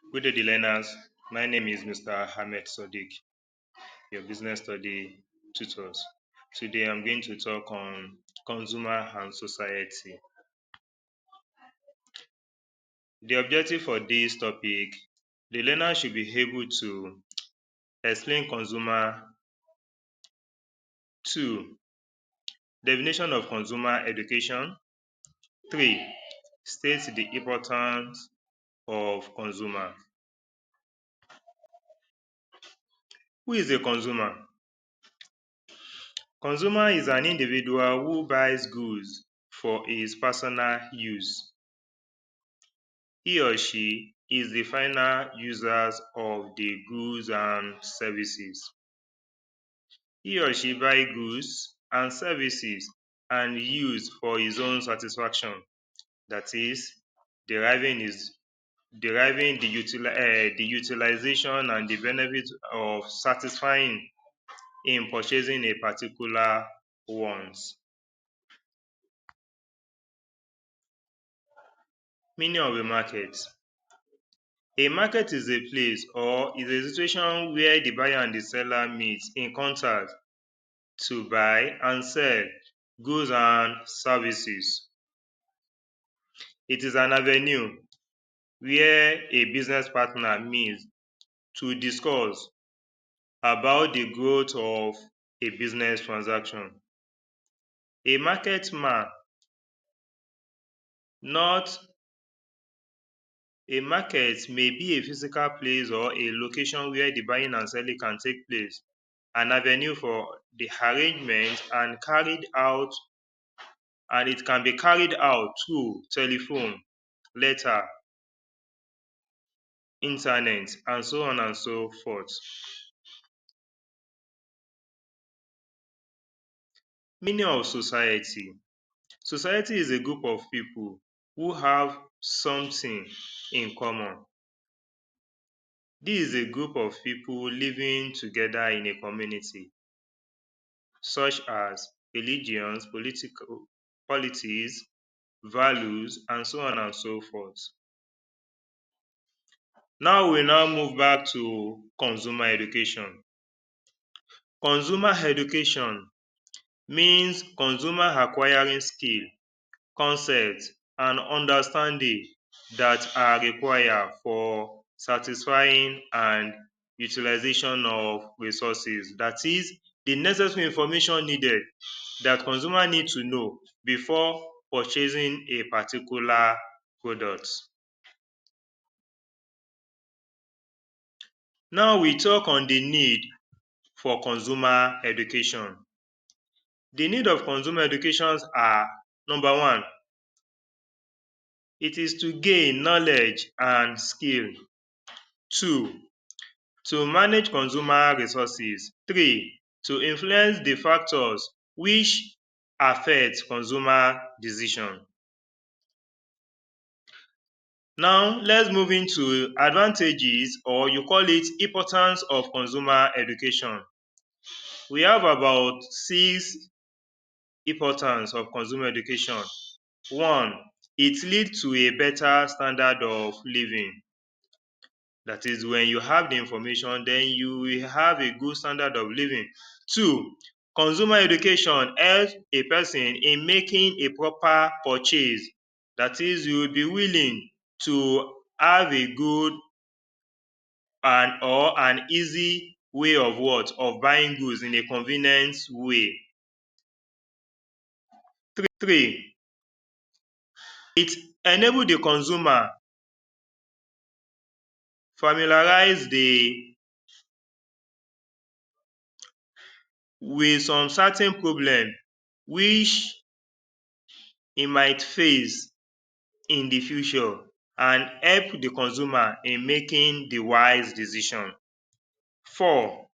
Good day, the learners. My name is Mr. Ahmed Sadiq, your business study tutors. Today, I'm going to talk on consumer and society. The objective for this topic, the learner should be able to explain consumer. Two, definition of consumer education. Three, state the importance of consumer. Who is a consumer? Consumer is an individual who buys goods for his personal use. He or she is the final users of the goods and services. He or she buy goods and services and use for his own satisfaction. That is, deriving is deriving the utilization and the benefit of satisfying in purchasing a particular wants. Meaning of a market. A market is a place or is a situation where the buyer and the seller meet in contact to buy and sell goods and services. It is an avenue where a business partner meets to discuss about the growth of a business transaction. A market man, not a market may be a physical place or a location where the buying and selling can take place, an avenue for the arrangement and it can be carried out through telephone, letter, internet, and so on and so forth. Meaning of society. Society is a group of people who have something in common. This is a group of people living together in a community, such as religions, politics, values, and so on and so forth. Now we now move back to consumer education. Consumer education means consumer acquiring skill, concepts, and understanding that are required for satisfying and utilization of resources. That is, the necessary information needed that consumer need to know before purchasing a particular product. Now we talk on the need for consumer education. The need of consumer educations are: number one, it is to gain knowledge and skill. Two, to manage consumer resources. Three, to influence the factors which affect consumer decision. Now let's move into advantages, or you call it importance of consumer education. We have about six importance of consumer education. One, it leads to a better standard of living. That is, when you have the information, then you will have a good standard of living. Two, consumer education helps a person in making a proper purchase. That is, you will be willing to have a good and or an easy way of what? Of buying goods in a convenient way. Three, it enables the consumer familiarize with some certain problem which he might face in the future and help the consumer in making the wise decision. Four,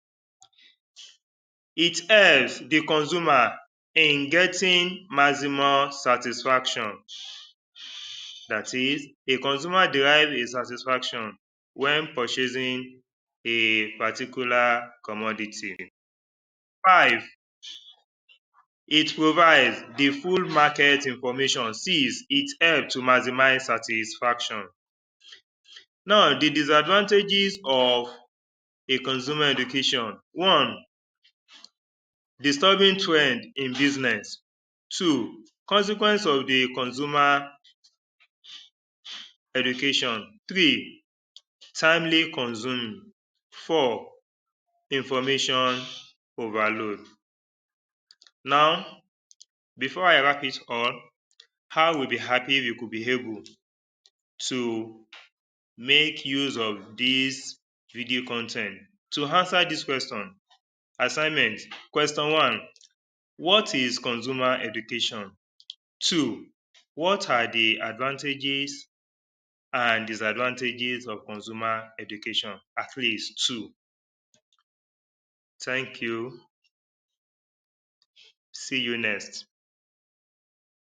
it helps the consumer in getting maximum satisfaction. That is, a consumer derive a satisfaction when purchasing a particular commodity. Five, it provides the full market information. Six, it helps to maximize satisfaction. Now, the disadvantages of a consumer education. 1. Disturbing trend in business. 2. Consequence of the consumer education. 3. Timely consuming. 4. Information overload. Now, before I wrap it all, how we'll be happy if you could be able to make use of this video content to answer this question. Assignment. Question 1. What is consumer education? 2. What are the advantages and disadvantages of consumer education? At least 2. Thank you. See you next.